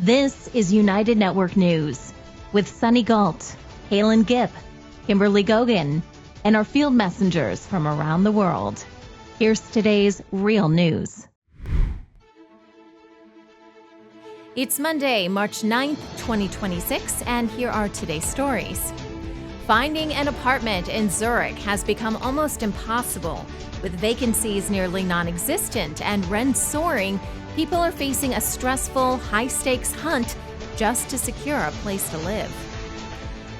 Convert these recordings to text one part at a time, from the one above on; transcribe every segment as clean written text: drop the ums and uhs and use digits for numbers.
This is United Network News with Sunny Galt, Calen Gipp, Kimberly Gogan, and our field messengers from around the world. Here's today's real news. It's Monday, March 9th, 2026, and here are today's stories. Finding an apartment in Zurich has become almost impossible. With vacancies nearly non-existent and rents soaring, people are facing a stressful, high-stakes hunt just to secure a place to live.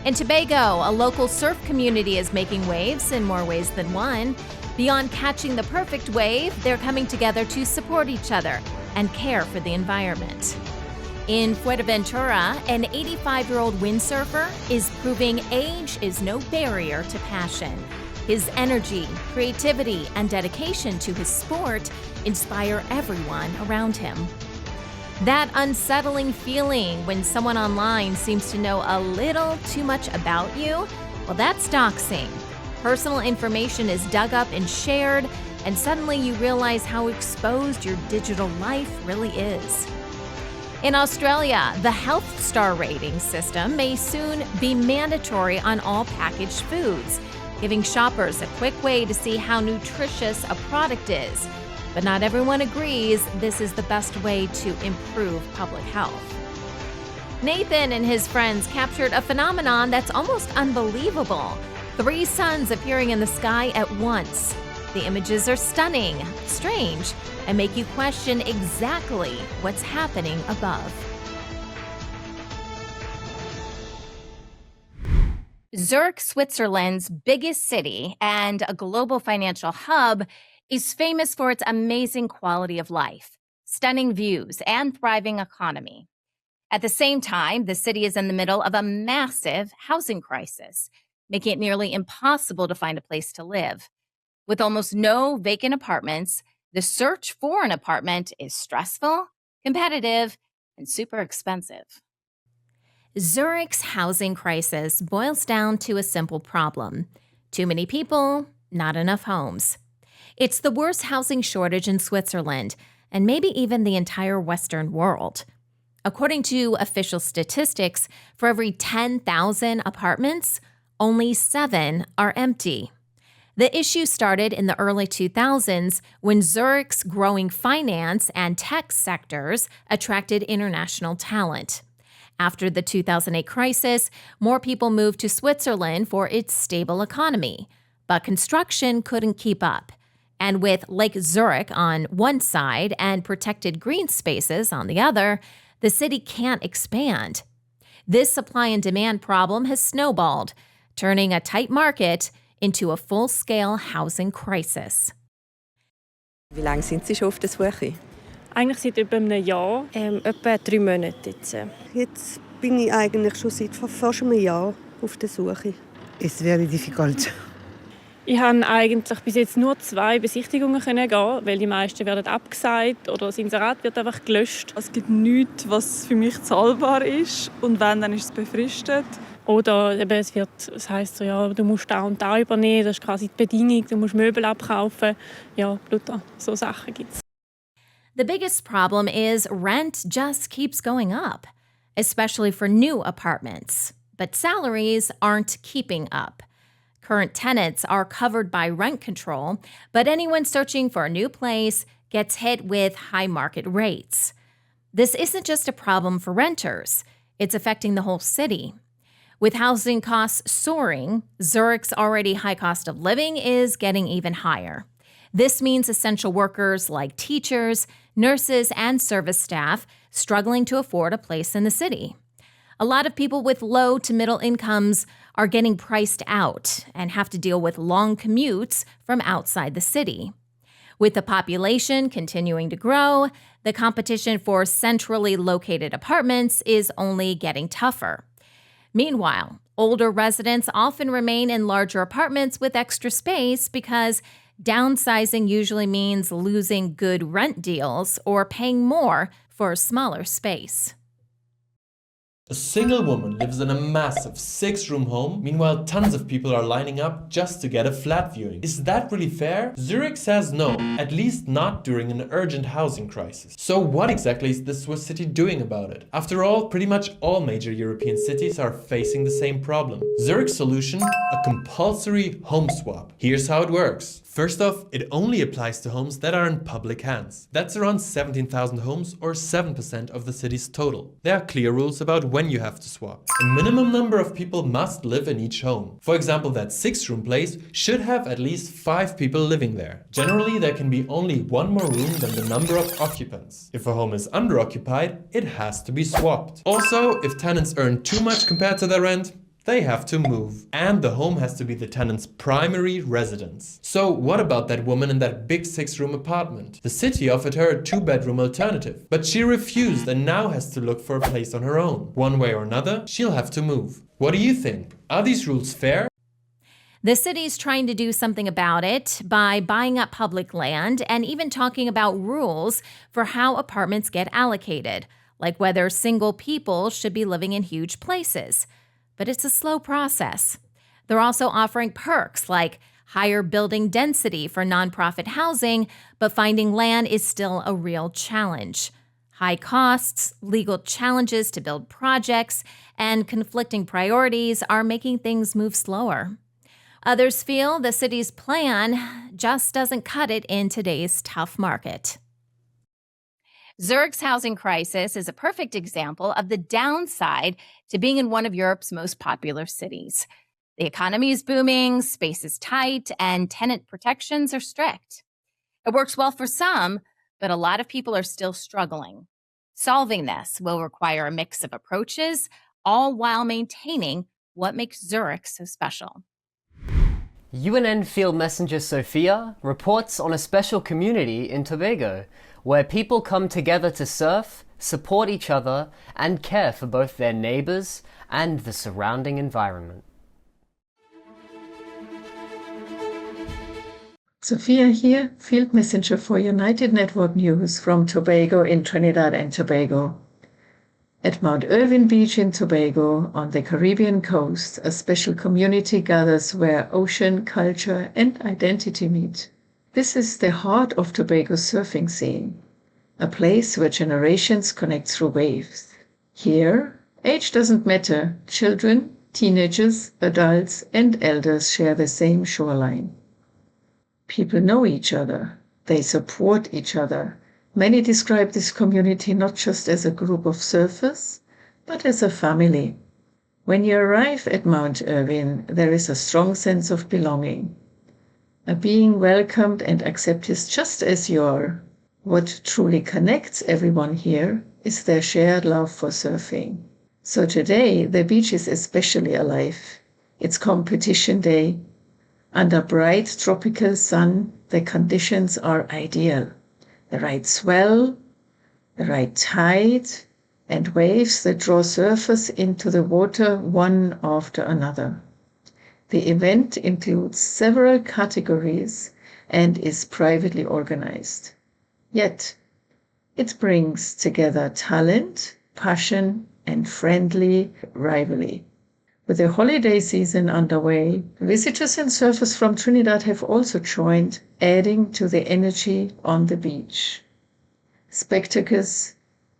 In Tobago, a local surf community is making waves in more ways than one. Beyond catching the perfect wave, they're coming together to support each other and care for the environment. In Fuerteventura, an 85-year-old windsurfer is proving age is no barrier to passion. His energy, creativity, and dedication to his sport inspire everyone around him. That unsettling feeling when someone online seems to know a little too much about you, well, that's doxing. Personal information is dug up and shared, and suddenly you realize how exposed your digital life really is. In Australia, the Health Star rating system may soon be mandatory on all packaged foods, giving shoppers a quick way to see how nutritious a product is. But not everyone agrees this is the best way to improve public health. Nathan and his friends captured a phenomenon that's almost unbelievable: 3 suns appearing in the sky at once. The images are stunning, strange, and make you question exactly what's happening above. Zurich, Switzerland's biggest city and a global financial hub, is famous for its amazing quality of life, stunning views, and thriving economy. At the same time, the city is in the middle of a massive housing crisis, making it nearly impossible to find a place to live. With almost no vacant apartments, the search for an apartment is stressful, competitive, and super expensive. Zurich's housing crisis boils down to a simple problem: too many people, not enough homes. It's the worst housing shortage in Switzerland, and maybe even the entire Western world. According to official statistics, for every 10,000 apartments, only 7 are empty. The issue started in the early 2000s when Zurich's growing finance and tech sectors attracted international talent. After the 2008 crisis, more people moved to Switzerland for its stable economy, but construction couldn't keep up. And with Lake Zurich on one side and protected green spaces on the other, the city can't expand. This supply and demand problem has snowballed, turning a tight market into a full-scale housing crisis. Wie lange sind Sie schon auf der Suche? Eigentlich seit etwa einem Jahr. Etwa 3 Monate jetzt. Jetzt bin ich eigentlich schon seit fast einem Jahr auf der Suche. It's very difficult. Ich konnte eigentlich bis jetzt nur 2 Besichtigungen gehen, weil die meisten werden abgesagt oder das Inserat wird einfach gelöscht. Es gibt nichts, was für mich zahlbar ist, und wenn, dann ist es befristet. Oder eben, es heisst so, ja, du musst da und da übernehmen, das ist quasi die Bedingung, du musst Möbel abkaufen. Ja, Blutter, so Sachen gibt's. The biggest problem is rent just keeps going up, especially for new apartments. But salaries aren't keeping up. Current tenants are covered by rent control, but anyone searching for a new place gets hit with high market rates. This isn't just a problem for renters, it's affecting the whole city. With housing costs soaring, Zurich's already high cost of living is getting even higher. This means essential workers like teachers, nurses, and service staff struggling to afford a place in the city. A lot of people with low to middle incomes are getting priced out and have to deal with long commutes from outside the city. With the population continuing to grow, the competition for centrally located apartments is only getting tougher. Meanwhile, older residents often remain in larger apartments with extra space because downsizing usually means losing good rent deals or paying more for a smaller space. A single woman lives in a massive 6-room home, meanwhile tons of people are lining up just to get a flat viewing. Is that really fair? Zurich says no, at least not during an urgent housing crisis. So what exactly is the Swiss city doing about it? After all, pretty much all major European cities are facing the same problem. Zurich's solution? A compulsory home swap. Here's how it works. First off, it only applies to homes that are in public hands. That's around 17,000 homes or 7% of the city's total. There are clear rules about when you have to swap. A minimum number of people must live in each home. For example, that 6-room place should have at least 5 people living there. Generally, there can be only one more room than the number of occupants. If a home is underoccupied, it has to be swapped. Also, if tenants earn too much compared to their rent, they have to move. And the home has to be the tenant's primary residence. So what about that woman in that big 6-room apartment? The city offered her a 2-bedroom alternative, but she refused and now has to look for a place on her own. One way or another, she'll have to move. What do you think? Are these rules fair? The city's trying to do something about it by buying up public land and even talking about rules for how apartments get allocated, like whether single people should be living in huge places. But it's a slow process. They're also offering perks like higher building density for nonprofit housing, but finding land is still a real challenge. High costs, legal challenges to build projects, and conflicting priorities are making things move slower. Others feel the city's plan just doesn't cut it in today's tough market. Zurich's housing crisis is a perfect example of the downside to being in one of Europe's most popular cities. The economy is booming, space is tight, and tenant protections are strict. It works well for some, but a lot of people are still struggling. Solving this will require a mix of approaches, all while maintaining what makes Zurich so special. UNN Field Messenger Sophia reports on a special community in Tobago, where people come together to surf, support each other, and care for both their neighbours and the surrounding environment. Sophia here, Field Messenger for United Network News from Tobago in Trinidad and Tobago. At Mount Irvine Beach in Tobago, on the Caribbean coast, a special community gathers where ocean, culture, and identity meet. This is the heart of Tobago's surfing scene, a place where generations connect through waves. Here, age doesn't matter. Children, teenagers, adults, and elders share the same shoreline. People know each other. They support each other. Many describe this community not just as a group of surfers, but as a family. When you arrive at Mount Irvine, there is a strong sense of belonging, a being welcomed and accepted just as you are. What truly connects everyone here is their shared love for surfing. So today, the beach is especially alive. It's competition day. Under bright tropical sun, the conditions are ideal. The right swell, the right tide, and waves that draw surfers into the water one after another. The event includes several categories and is privately organized. Yet, it brings together talent, passion, and friendly rivalry. With the holiday season underway, visitors and surfers from Trinidad have also joined, adding to the energy on the beach. Spectators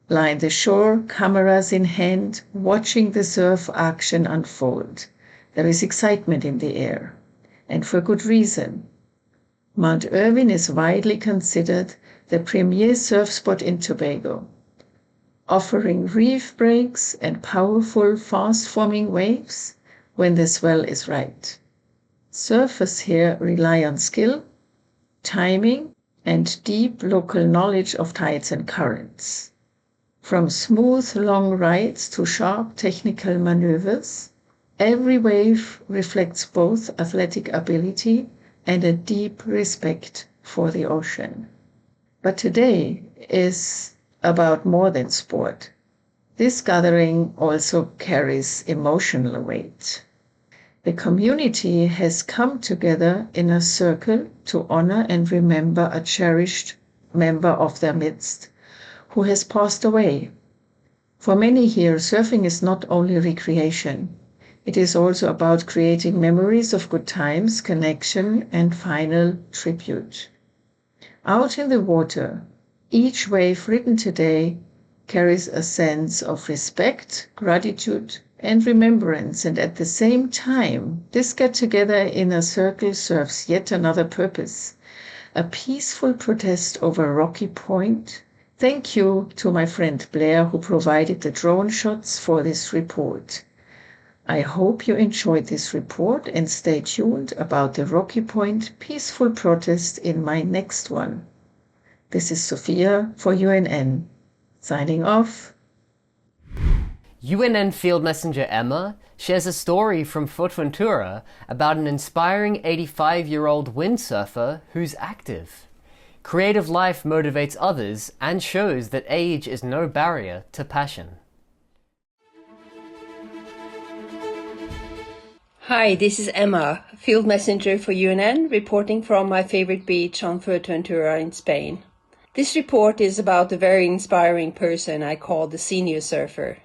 line the shore, cameras in hand, watching the surf action unfold. There is excitement in the air, and for good reason. Mount Irvine is widely considered the premier surf spot in Tobago, offering reef breaks and powerful, fast-forming waves when the swell is right. Surfers here rely on skill, timing, and deep local knowledge of tides and currents. From smooth, long rides to sharp technical maneuvers, every wave reflects both athletic ability and a deep respect for the ocean. But today is about more than sport. This gathering also carries emotional weight. The community has come together in a circle to honor and remember a cherished member of their midst who has passed away. For many here, surfing is not only recreation. It is also about creating memories of good times, connection, and final tribute. Out in the water, each wave written today carries a sense of respect, gratitude, and remembrance, and at the same time, this get-together in a circle serves yet another purpose, a peaceful protest over Rocky Point. Thank you to my friend Blair, who provided the drone shots for this report. I hope you enjoyed this report and stay tuned about the Rocky Point peaceful protest in my next one. This is Sophia for UNN. Signing off. UNN Field Messenger Emma shares a story from Fuerteventura about an inspiring 85-year-old windsurfer who's active. Creative life motivates others and shows that age is no barrier to passion. Hi, this is Emma, field messenger for UNN, reporting from my favorite beach on Fuerteventura in Spain. This report is about a very inspiring person I call the senior surfer.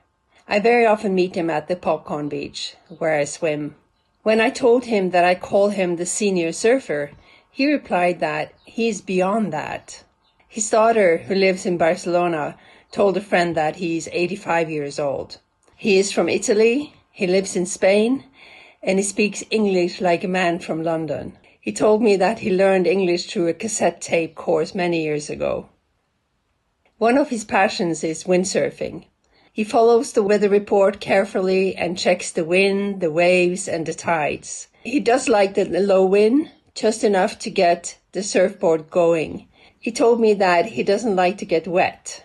I very often meet him at the Popcorn Beach, where I swim. When I told him that I call him the senior surfer, he replied that he's beyond that. His daughter, who lives in Barcelona, told a friend that he's 85 years old. He is from Italy, he lives in Spain, and he speaks English like a man from London. He told me that he learned English through a cassette tape course many years ago. One of his passions is windsurfing. He follows the weather report carefully and checks the wind, the waves, and the tides. He does like the low wind, just enough to get the surfboard going. He told me that he doesn't like to get wet.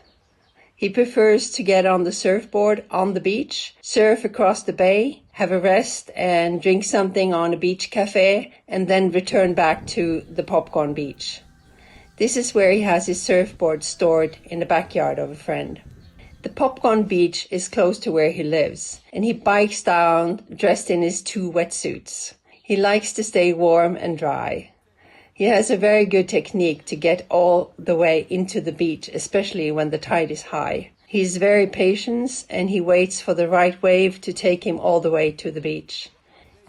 He prefers to get on the surfboard on the beach, surf across the bay, have a rest and drink something on a beach cafe, and then return back to the Popcorn Beach. This is where he has his surfboard stored in the backyard of a friend. The Popcorn Beach is close to where he lives, and he bikes down dressed in his 2 wetsuits. He likes to stay warm and dry. He has a very good technique to get all the way into the beach, especially when the tide is high. He's very patient and he waits for the right wave to take him all the way to the beach.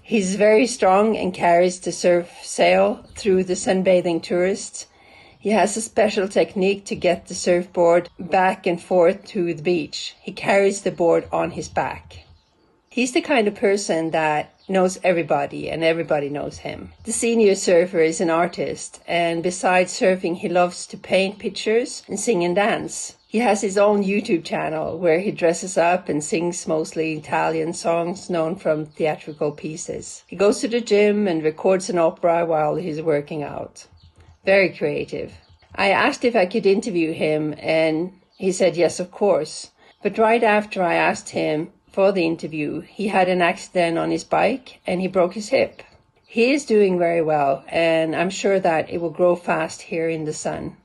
He's very strong and carries the surf sail through the sunbathing tourists. He has a special technique to get the surfboard back and forth to the beach. He carries the board on his back. He's the kind of person that knows everybody and everybody knows him. The senior surfer is an artist, and besides surfing he loves to paint pictures and sing and dance. He has his own YouTube channel where he dresses up and sings mostly Italian songs known from theatrical pieces. He goes to the gym and records an opera while he's working out. Very creative. I asked if I could interview him and he said yes, of course. But right after I asked him for the interview, he had an accident on his bike and he broke his hip. He is doing very well, and I'm sure that it will grow fast here in the sun.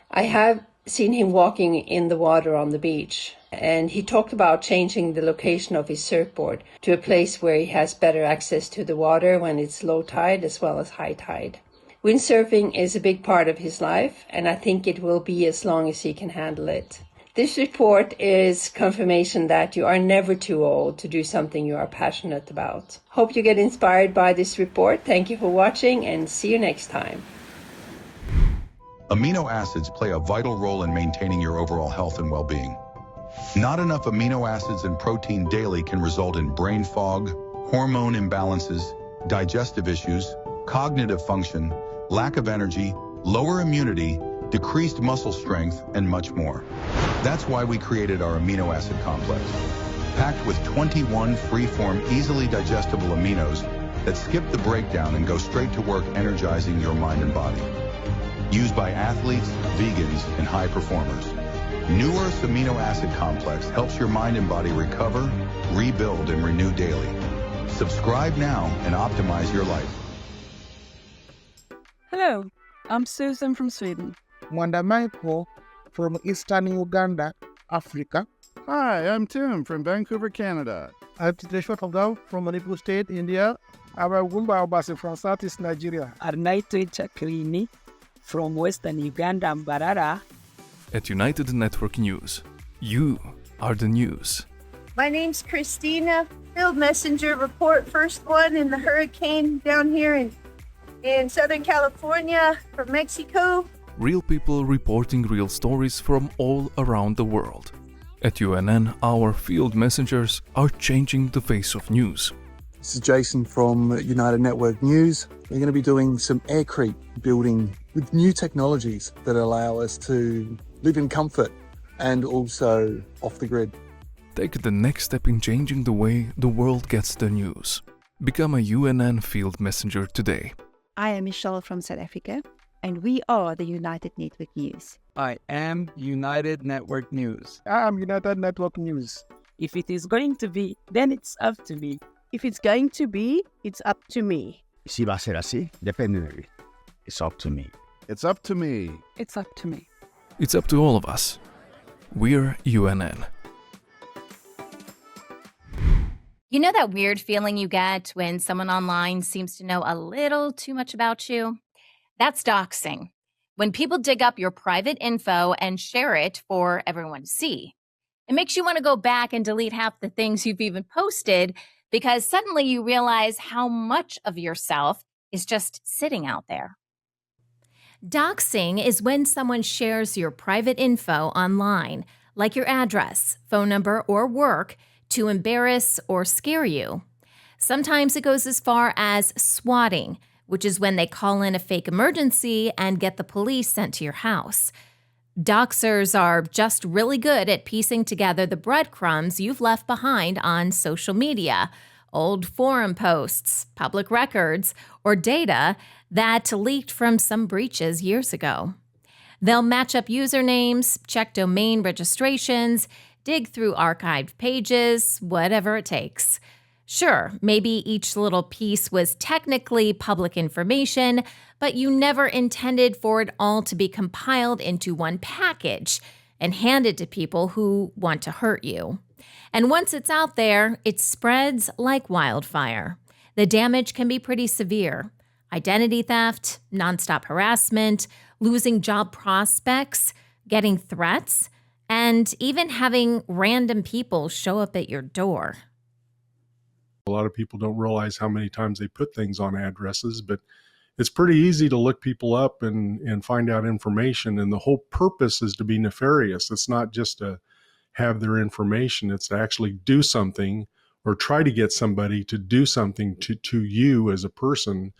I have seen him walking in the water on the beach, and he talked about changing the location of his surfboard to a place where he has better access to the water when it's low tide as well as high tide. Windsurfing is a big part of his life, and I think it will be as long as he can handle it. This report is confirmation that you are never too old to do something you are passionate about. Hope you get inspired by this report. Thank you for watching and see you next time. Amino acids play a vital role in maintaining your overall health and well-being. Not enough amino acids and protein daily can result in brain fog, hormone imbalances, digestive issues, cognitive function, lack of energy, lower immunity, decreased muscle strength, and much more. That's why we created our amino acid complex, packed with 21 free-form, easily digestible aminos that skip the breakdown and go straight to work energizing your mind and body. Used by athletes, vegans, and high performers. New Earth's amino acid complex helps your mind and body recover, rebuild, and renew daily. Subscribe now and optimize your life. Hello, I'm Susan from Sweden. Mwanda Michael from Eastern Uganda, Africa. Hi, I'm Tim from Vancouver, Canada. I'm Titeshwar Togao from Manipur State, India. I'm Gumba Obasi from Southeast Nigeria. Arnaito Chakrini from Western Uganda, Mbarara. At United Network News, you are the news. My name's Christina, field messenger, report first one in the hurricane down here in Southern California from Mexico. Real people reporting real stories from all around the world. At UNN, our field messengers are changing the face of news. This is Jason from United Network News. We're going to be doing some aircrete building with new technologies that allow us to live in comfort and also off the grid. Take the next step in changing the way the world gets the news. Become a UNN field messenger today. I am Michelle from South Africa, and we are the United Network News. I am United Network News. I'm United Network News. If it is going to be, then it's up to me. If it's going to be, it's up to me. Si va a ser así, depende de mí. It's up to me. It's up to me. It's up to me. It's up to all of us. We're UNN. You know that weird feeling you get when someone online seems to know a little too much about you? That's doxing. When people dig up your private info and share it for everyone to see. It makes you want to go back and delete half the things you've even posted because suddenly you realize how much of yourself is just sitting out there. Doxing is when someone shares your private info online, like your address, phone number, or work, to embarrass or scare you. Sometimes it goes as far as swatting, which is when they call in a fake emergency and get the police sent to your house. Doxers are just really good at piecing together the breadcrumbs you've left behind on social media, old forum posts, public records, or data that leaked from some breaches years ago. They'll match up usernames, check domain registrations, dig through archived pages, whatever it takes. Sure, maybe each little piece was technically public information, but you never intended for it all to be compiled into one package and handed to people who want to hurt you. And once it's out there, it spreads like wildfire. The damage can be pretty severe. Identity theft, nonstop harassment, losing job prospects, getting threats, and even having random people show up at your door. A lot of people don't realize how many times they put things on addresses, but it's pretty easy to look people up and find out information. And the whole purpose is to be nefarious. It's not just to have their information. It's to actually do something or try to get somebody to do something to you as a person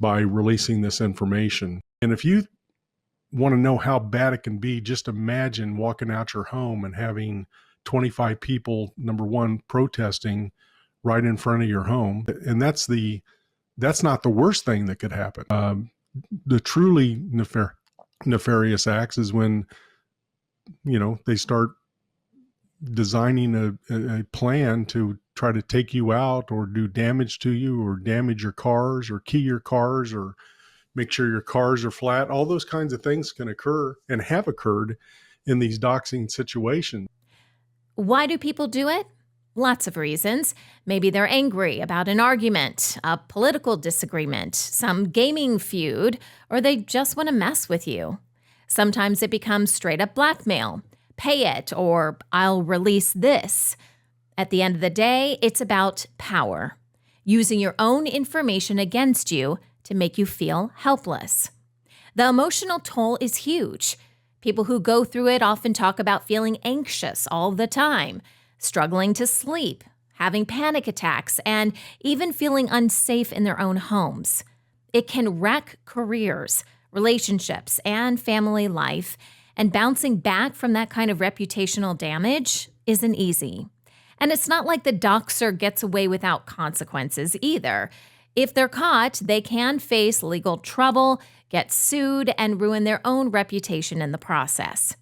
by releasing this information. And if you want to know how bad it can be, just imagine walking out your home and having 25 people, number one, protesting right in front of your home. And that's not the worst thing that could happen. The truly nefarious acts is when, they start designing a plan to try to take you out or do damage to you or damage your cars or key your cars or make sure your cars are flat. All those kinds of things can occur and have occurred in these doxing situations. Why do people do it? Lots of reasons. Maybe they're angry about an argument, a political disagreement, some gaming feud, or they just want to mess with you. Sometimes it becomes straight up blackmail. Pay it, or I'll release this. At the end of the day, it's about power. Using your own information against you to make you feel helpless. The emotional toll is huge. People who go through it often talk about feeling anxious all the time, struggling to sleep, having panic attacks, and even feeling unsafe in their own homes. It can wreck careers, relationships, and family life, and bouncing back from that kind of reputational damage isn't easy. And it's not like the doxer gets away without consequences either. If they're caught, they can face legal trouble, get sued, and ruin their own reputation in the process.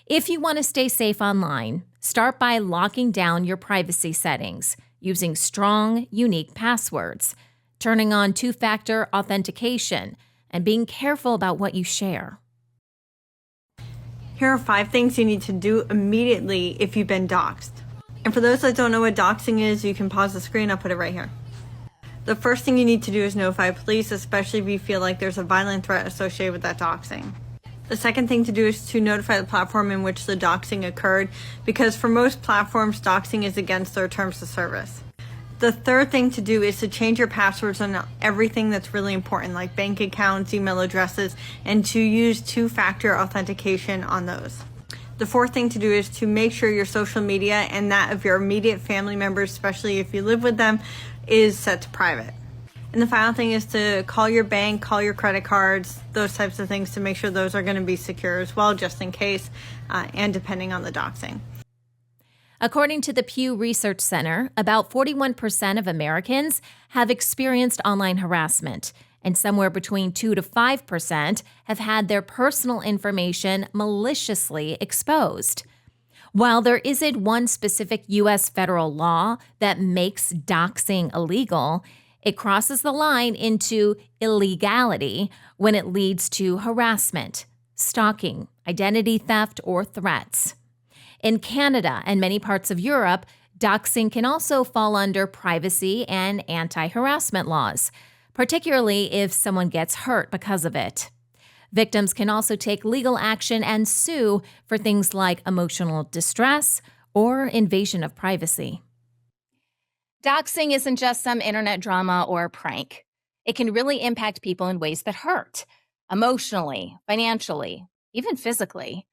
If you want to stay safe online, start by locking down your privacy settings, using strong, unique passwords, turning on two-factor authentication, and being careful about what you share. Here are 5 things you need to do immediately if you've been doxxed. And for those that don't know what doxing is, you can pause the screen, I'll put it right here. The first thing you need to do is notify police, especially if you feel like there's a violent threat associated with that doxing. The second thing to do is to notify the platform in which the doxing occurred, because for most platforms, doxing is against their terms of service. The third thing to do is to change your passwords on everything that's really important, like bank accounts, email addresses, and to use two-factor authentication on those. The fourth thing to do is to make sure your social media and that of your immediate family members, especially if you live with them, is set to private. And the final thing is to call your bank, call your credit cards, those types of things to make sure those are going to be secure as well, just in case, and depending on the doxing. According to the Pew Research Center, about 41% of Americans have experienced online harassment, and somewhere between 2 to 5% have had their personal information maliciously exposed. While there isn't one specific U.S. federal law that makes doxing illegal, it crosses the line into illegality when it leads to harassment, stalking, identity theft, or threats. In Canada and many parts of Europe, doxing can also fall under privacy and anti-harassment laws, particularly if someone gets hurt because of it. Victims can also take legal action and sue for things like emotional distress or invasion of privacy. Doxing isn't just some internet drama or prank. It can really impact people in ways that hurt, emotionally, financially, even physically.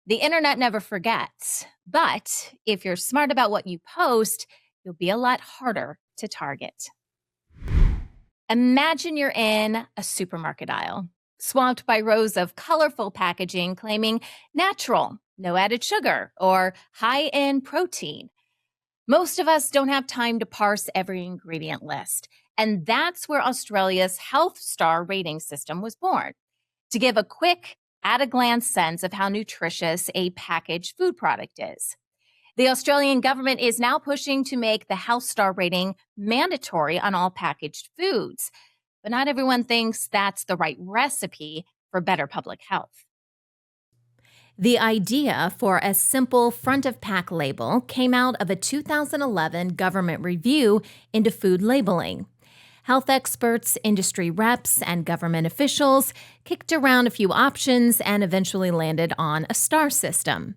The internet never forgets, but if you're smart about what you post, you'll be a lot harder to target. Imagine you're in a supermarket aisle, swamped by rows of colorful packaging claiming natural, no added sugar, or high in protein. Most of us don't have time to parse every ingredient list, and that's where Australia's Health Star rating system was born, to give a quick, at-a-glance sense of how nutritious a packaged food product is. The Australian government is now pushing to make the Health Star rating mandatory on all packaged foods, but not everyone thinks that's the right recipe for better public health. The idea for a simple front-of-pack label came out of a 2011 government review into food labeling. Health experts, industry reps, and government officials kicked around a few options and eventually landed on a star system.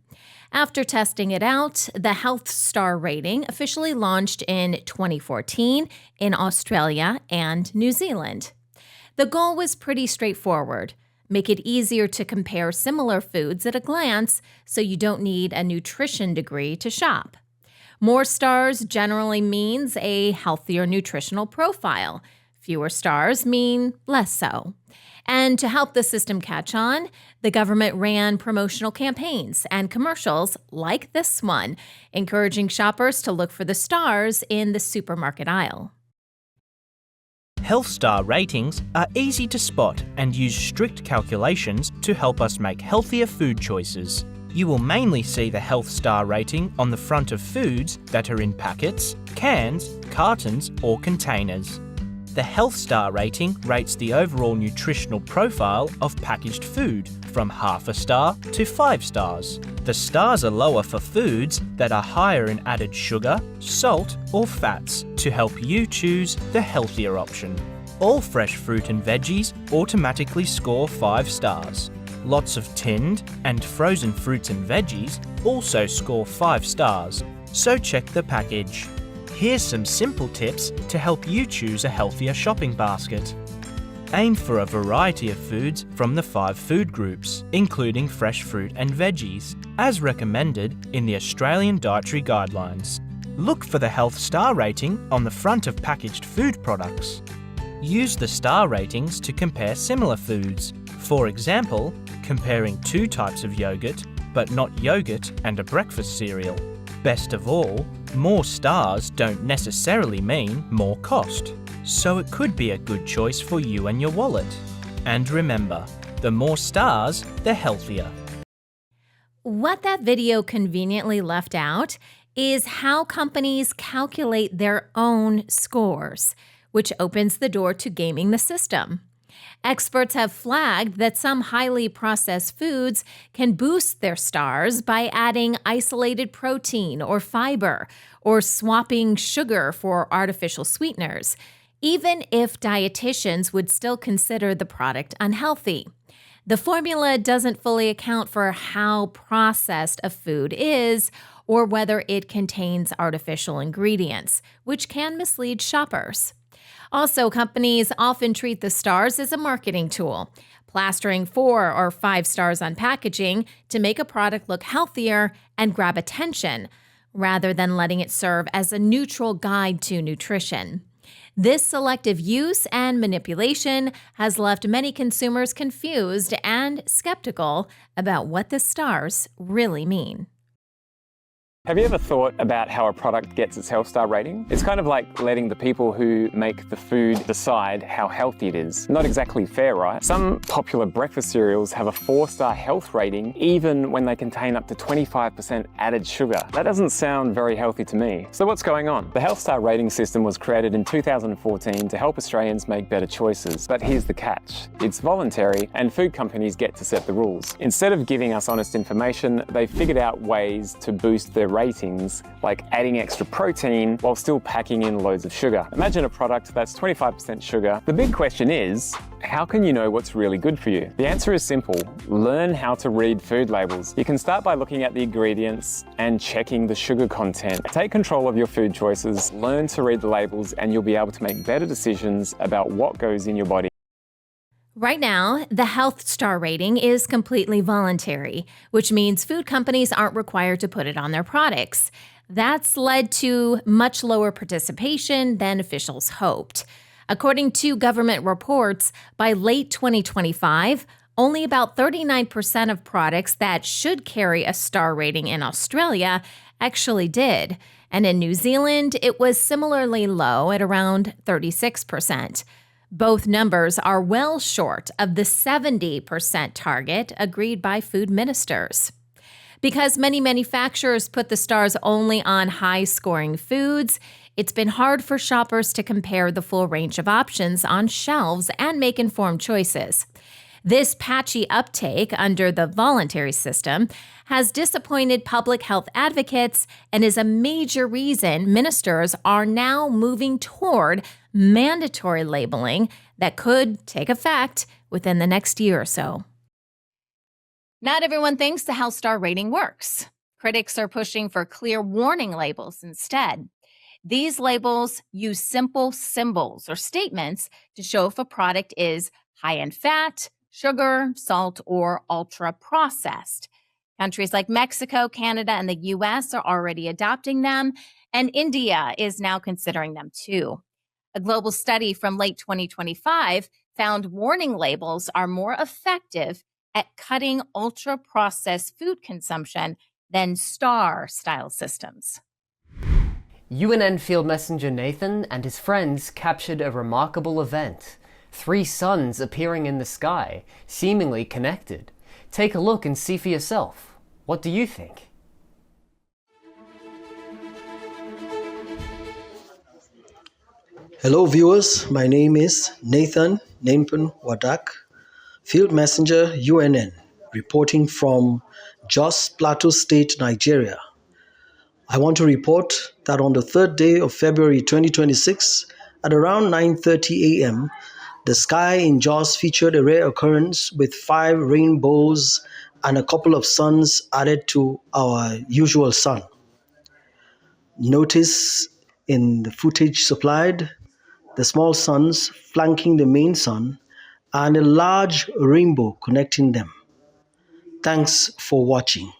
After testing it out, the Health Star rating officially launched in 2014 in Australia and New Zealand. The goal was pretty straightforward. Make it easier to compare similar foods at a glance so you don't need a nutrition degree to shop. More stars generally means a healthier nutritional profile. Fewer stars mean less so. And to help the system catch on, the government ran promotional campaigns and commercials like this one, encouraging shoppers to look for the stars in the supermarket aisle. Health Star ratings are easy to spot and use strict calculations to help us make healthier food choices. You will mainly see the Health Star rating on the front of foods that are in packets, cans, cartons, or containers. The Health Star rating rates the overall nutritional profile of packaged food from half a star to 5 stars. The stars are lower for foods that are higher in added sugar, salt, or fats to help you choose the healthier option. All fresh fruit and veggies automatically score 5 stars. Lots of tinned and frozen fruits and veggies also score 5 stars, so check the package. Here's some simple tips to help you choose a healthier shopping basket. Aim for a variety of foods from the 5 food groups, including fresh fruit and veggies, as recommended in the Australian Dietary Guidelines. Look for the Health Star rating on the front of packaged food products. Use the star ratings to compare similar foods. For example, comparing 2 types of yogurt, but not yogurt and a breakfast cereal. Best of all, more stars don't necessarily mean more cost, so it could be a good choice for you and your wallet. And remember, the more stars, the healthier. What that video conveniently left out is how companies calculate their own scores, which opens the door to gaming the system. Experts have flagged that some highly processed foods can boost their stars by adding isolated protein or fiber, or swapping sugar for artificial sweeteners, even if dietitians would still consider the product unhealthy. The formula doesn't fully account for how processed a food is or whether it contains artificial ingredients, which can mislead shoppers. Also, companies often treat the stars as a marketing tool, plastering 4 or 5 stars on packaging to make a product look healthier and grab attention, rather than letting it serve as a neutral guide to nutrition. This selective use and manipulation has left many consumers confused and skeptical about what the stars really mean. Have you ever thought about how a product gets its health star rating? It's kind of like letting the people who make the food decide how healthy it is. Not exactly fair, right? Some popular breakfast cereals have a 4-star health rating even when they contain up to 25% added sugar. That doesn't sound very healthy to me. So what's going on? The health star rating system was created in 2014 to help Australians make better choices. But here's the catch. It's voluntary and food companies get to set the rules. Instead of giving us honest information, they figured out ways to boost their ratings, like adding extra protein while still packing in loads of sugar. Imagine a product that's 25% sugar. The big question is, how can you know what's really good for you? The answer is simple. Learn how to read food labels. You can start by looking at the ingredients and checking the sugar content. Take control of your food choices, learn to read the labels, and you'll be able to make better decisions about what goes in your body. Right now, the health star rating is completely voluntary, which means food companies aren't required to put it on their products. That's led to much lower participation than officials hoped. According to government reports, by late 2025, only about 39% of products that should carry a star rating in Australia actually did. And in New Zealand, it was similarly low at around 36%. Both numbers are well short of the 70% target agreed by food ministers. Because many manufacturers put the stars only on high-scoring foods, it's been hard for shoppers to compare the full range of options on shelves and make informed choices. This patchy uptake under the voluntary system has disappointed public health advocates and is a major reason ministers are now moving toward mandatory labeling that could take effect within the next year or so. Not everyone thinks the health star rating works. Critics are pushing for clear warning labels instead. These labels use simple symbols or statements to show if a product is high in fat, sugar, salt, or ultra-processed. Countries like Mexico, Canada, and the U.S. are already adopting them, and India is now considering them too. A global study from late 2025 found warning labels are more effective at cutting ultra-processed food consumption than star-style systems. UNN Field Messenger Nathan and his friends captured a remarkable event. 3 suns appearing in the sky, seemingly connected. Take a look and see for yourself. What do you think? Hello viewers, my name is Nathan Nenpen Wadak, Field Messenger UNN, reporting from Jos Plateau State, Nigeria. I want to report that on the 3rd day of February 2026, at around 9:30 a.m., the sky in Jos featured a rare occurrence with 5 rainbows and a couple of suns added to our usual sun. Notice in the footage supplied, the small suns flanking the main sun and a large rainbow connecting them. Thanks for watching.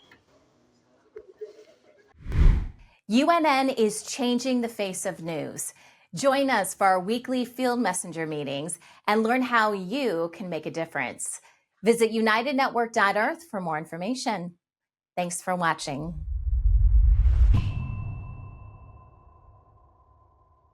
UNN is changing the face of news. Join us for our weekly Field Messenger meetings and learn how you can make a difference. Visit unitednetwork.earth for more information. Thanks for watching.